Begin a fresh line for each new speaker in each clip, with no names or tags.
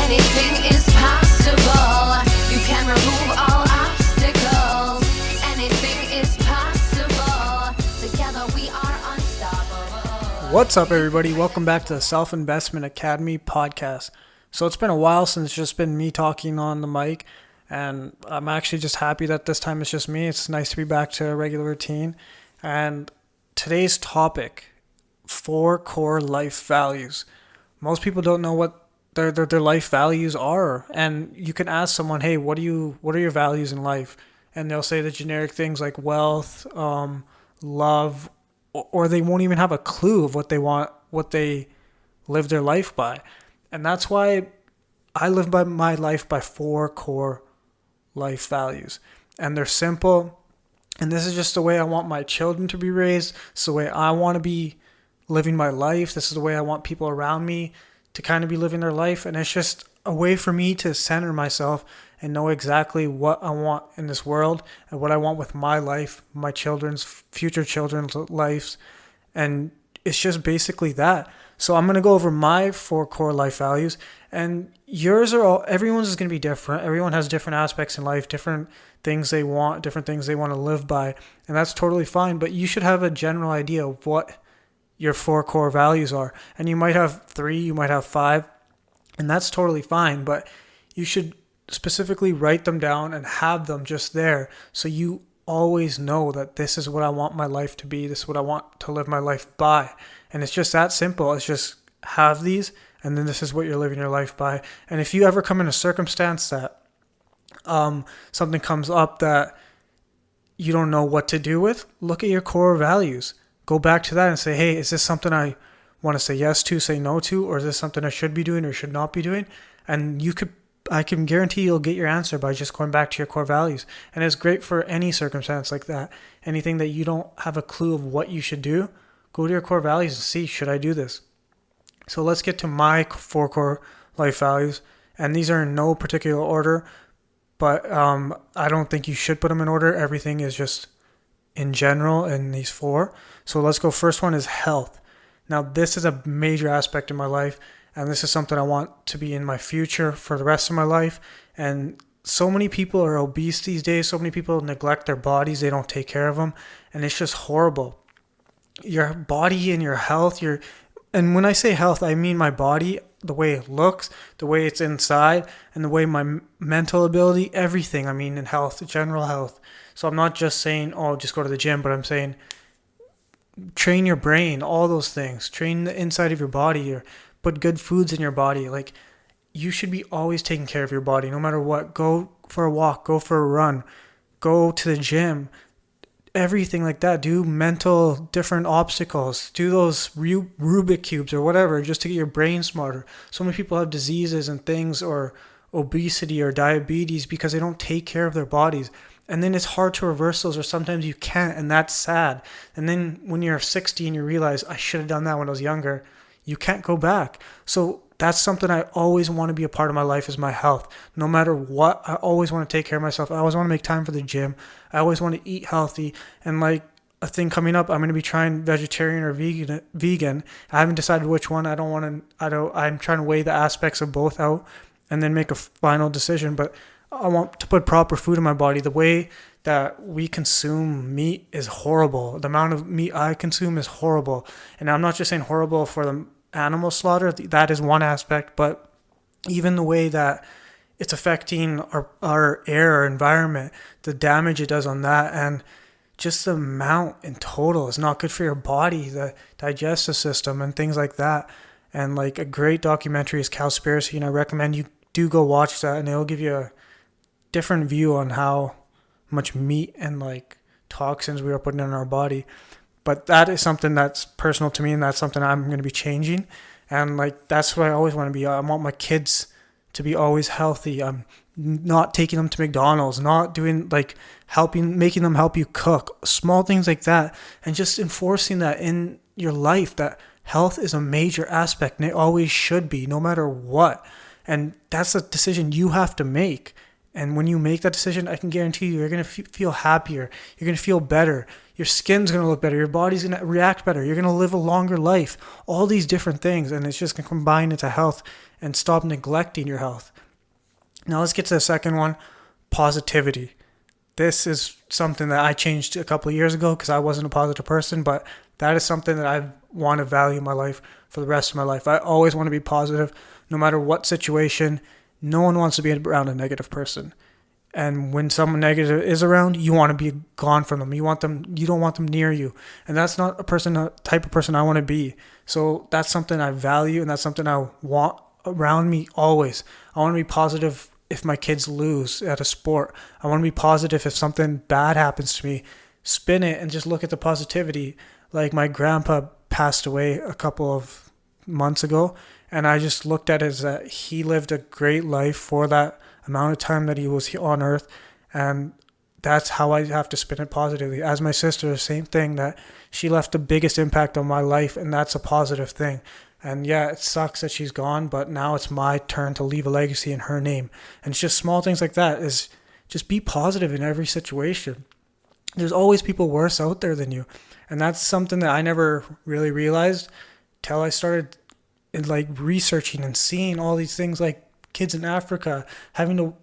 Anything is possible. You can remove all obstacles. Anything is possible. Together we are unstoppable.
What's up, everybody? Welcome back to the Self Investment Academy podcast. So it's been a while since it's just been me talking on the mic, and I'm actually just happy that this time it's just me. It's nice to be back to a regular routine. And today's topic, 4 core life values. Most people don't know what their life values are, and you can ask someone, hey, what are your values in life? And they'll say the generic things like wealth, love, or they won't even have a clue of what they want, what they live their life by. And that's why I live by my life by 4 core life values. And they're simple, and this is just the way I want my children to be raised. It's the way I want to be living my life. This is the way I want people around me to kind of be living their life. And it's just a way for me to center myself and know exactly what I want in this world and what I want with my life, my children's, future children's lives. And it's just basically that. So I'm going to go over my 4 core life values, and everyone's is going to be different. Everyone has different aspects in life, different things they want, different things they want to live by. And that's totally fine. But you should have a general idea of what your 4 core values are. And you might have 3, you might have 5, and that's totally fine. But you should specifically write them down and have them just there, so you always know that this is what I want my life to be. This is what I want to live my life by. And it's just that simple. It's just have these, and then this is what you're living your life by. And if you ever come in a circumstance that something comes up that you don't know what to do with, look at your core values. Go back to that and say, hey, is this something I want to say yes to, say no to, or is this something I should be doing or should not be doing? And I can guarantee you'll get your answer by just going back to your core values. And it's great for any circumstance like that. Anything that you don't have a clue of what you should do, go to your core values and see, should I do this? So let's get to my 4 core life values. And these are in no particular order, but I don't think you should put them in order. Everything is just in general in these 4. So let's go. First one is health. Now, this is a major aspect in my life, and this is something I want to be in my future for the rest of my life. And so many people are obese these days. So many people neglect their bodies. They don't take care of them, and it's just horrible. Your body and your health, and when I say health, I mean my body, the way it looks, the way it's inside, and the way my mental ability, everything. I mean in health, general health. So I'm not just saying, oh, just go to the gym, but I'm saying train your brain, all those things. Train the inside of your body, or put good foods in your body. Like, you should be always taking care of your body, no matter what. Go for a walk, go for a run, go to the gym, everything like that. Do mental different obstacles. Do those Rubik cubes or whatever, just to get your brain smarter. So many people have diseases and things, or obesity or diabetes, because they don't take care of their bodies. And then it's hard to reverse those, or sometimes you can't, and that's sad. And then when you're 60 and you realize, I should have done that when I was younger, you can't go back. So that's something I always want to be a part of my life, is my health. No matter what, I always want to take care of myself. I always want to make time for the gym. I always want to eat healthy. And like a thing coming up, I'm going to be trying vegetarian or vegan. I haven't decided which one. I'm trying to weigh the aspects of both out and then make a final decision. But I want to put proper food in my body. The way that we consume meat is horrible. The amount of meat I consume is horrible. And I'm not just saying horrible for the animal slaughter. That is one aspect. But even the way that it's affecting our air, our environment, the damage it does on that, and just the amount in total is not good for your body, the digestive system and things like that. And like a great documentary is Cowspiracy, and I recommend you do go watch that, and it'll give you a different view on how much meat and like toxins we are putting in our body. But that is something that's personal to me, and that's something I'm going to be changing. And like, that's what I always want to be. I want my kids to be always healthy. I'm not taking them to McDonald's, not doing like making them help you cook, small things like that. And just enforcing that in your life, that health is a major aspect, and it always should be, no matter what. And that's a decision you have to make. And when you make that decision, I can guarantee you're going to feel happier. You're going to feel better. your skin's going to look better, your body's going to react better, you're going to live a longer life, all these different things, and it's just going to combine into health and stop neglecting your health. Now let's get to the second one, positivity. This is something that I changed a couple of years ago because I wasn't a positive person, but that is something that I want to value in my life for the rest of my life. I always want to be positive no matter what situation. No one wants to be around a negative person. And when someone negative is around, you want to be gone from them. You don't want them near you. And that's not a type of person I want to be. So that's something I value, and that's something I want around me always. I want to be positive if my kids lose at a sport. I want to be positive if something bad happens to me. Spin it and just look at the positivity. Like my grandpa passed away a couple of months ago, and I just looked at it as that he lived a great life for that amount of time that he was on earth, and that's how I have to spin it positively. As my sister, the same thing, that she left the biggest impact on my life, and that's a positive thing. And yeah, it sucks that she's gone, but now it's my turn to leave a legacy in her name. And it's just small things like that, is just be positive in every situation. There's always people worse out there than you, and that's something that I never really realized till I started researching and seeing all these things, like kids in Africa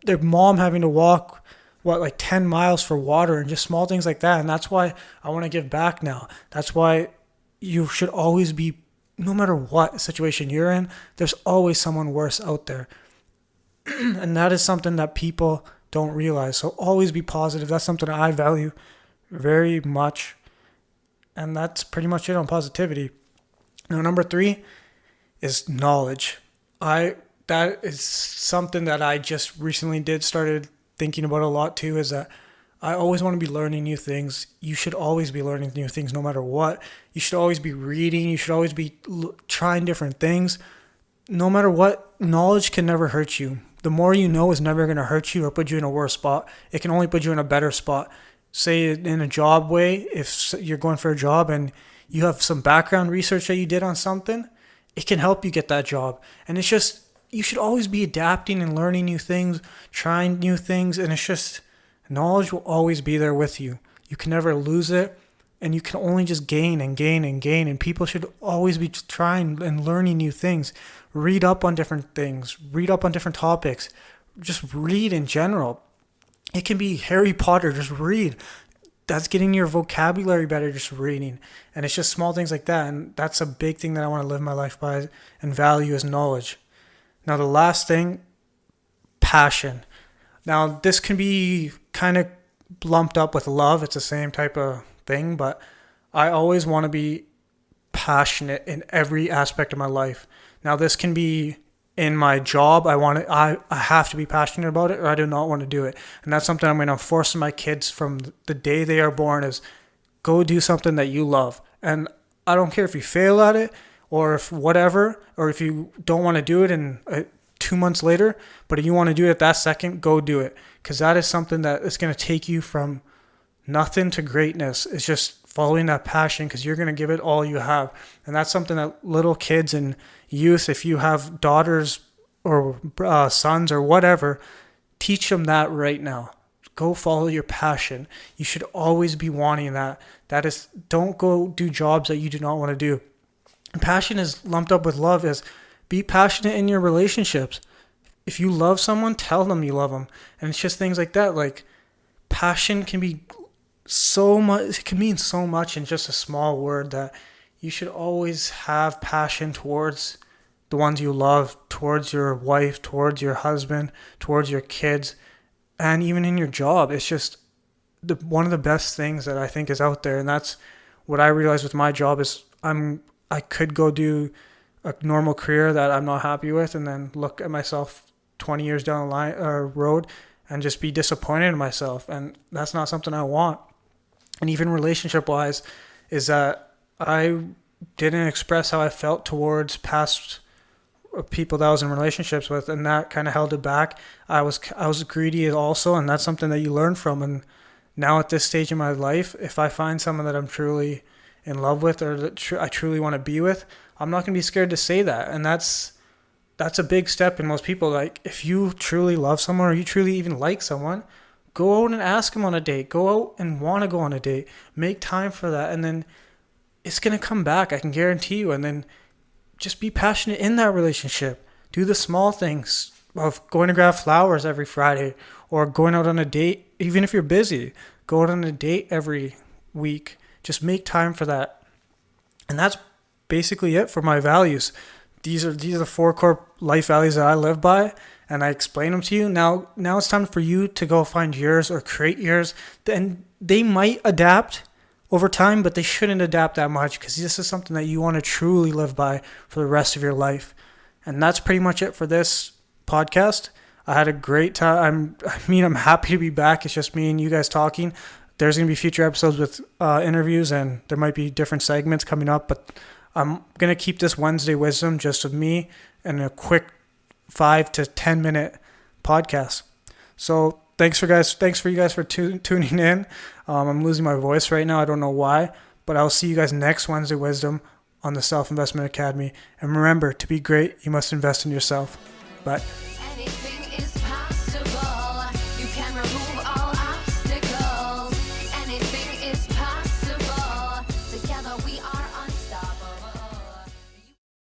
their mom having to walk 10 miles for water, and just small things like that. And that's why I want to give back now. That's why you should always be, no matter what situation you're in, there's always someone worse out there. And that is something that people don't realize. So always be positive. That's something that I value very much. And that's pretty much it on positivity. Now, number 3 is knowledge. That is something that I just recently started thinking about a lot too, is that I always want to be learning new things. You should always be learning new things no matter what. You should always be reading. You should always be trying different things. No matter what, knowledge can never hurt you. The more you know is never going to hurt you or put you in a worse spot. It can only put you in a better spot. Say in a job way, if you're going for a job and you have some background research that you did on something, it can help you get that job. And it's just, you should always be adapting and learning new things, trying new things, and it's just, knowledge will always be there with you. You can never lose it, and you can only just gain and gain and gain, and people should always be trying and learning new things. Read up on different things, read up on different topics, just read in general. It can be Harry Potter, just read. That's getting your vocabulary better, just reading. And it's just small things like that, and that's a big thing that I want to live my life by and value is knowledge. Now, the last thing, passion. Now, this can be kind of lumped up with love. It's the same type of thing, but I always want to be passionate in every aspect of my life. Now, this can be in my job. I have to be passionate about it, or I do not want to do it. And that's something I'm going to force my kids from the day they are born, is go do something that you love. And I don't care if you fail at it, or if whatever, or if you don't want to do it in 2 months later, but if you want to do it at that second, go do it. Because that is something that is going to take you from nothing to greatness. It's just following that passion, because you're going to give it all you have. And that's something that little kids and youth, if you have daughters or sons or whatever, teach them that right now. Go follow your passion. You should always be wanting that. That is, don't go do jobs that you do not want to do. Passion is lumped up with love. Is be passionate in your relationships. If you love someone, tell them you love them. And it's just things like that. Like, passion can be so much, it can mean so much in just a small word, that you should always have passion towards the ones you love, towards your wife, towards your husband, towards your kids, and even in your job. It's just one of the best things that I think is out there. And that's what I realized with my job is I could go do a normal career that I'm not happy with, and then look at myself 20 years down the line road and just be disappointed in myself. And that's not something I want. And even relationship wise, is that I didn't express how I felt towards past people that I was in relationships with, and that kind of held it back. I was greedy also, and that's something that you learn from. And now at this stage in my life, if I find someone that I'm truly in love with, or that I truly want to be with, I'm not going to be scared to say that. And that's a big step in most people. Like, if you truly love someone, or you truly even like someone, go out and ask him on a date. Go out and want to go on a date. Make time for that. And then it's going to come back. I can guarantee you. And then just be passionate in that relationship. Do the small things of going to grab flowers every Friday or going out on a date. Even if you're busy, go out on a date every week. Just make time for that. And that's basically it for my values. These are the 4 core life values that I live by, and I explain them to you. Now it's time for you to go find yours or create yours. And they might adapt over time, but they shouldn't adapt that much, because this is something that you want to truly live by for the rest of your life. And that's pretty much it for this podcast. I had a great time. I'm happy to be back. It's just me and you guys talking. There's going to be future episodes with interviews, and there might be different segments coming up, but I'm going to keep this Wednesday wisdom just of me and a quick 5 to 10 minute podcast. So thanks for you guys for tuning in. I'm losing my voice right now. I don't know why, but I'll see you guys next Wednesday wisdom on the Self Investment Academy. And remember, to be great, you must invest in yourself. Bye.
Anything is possible.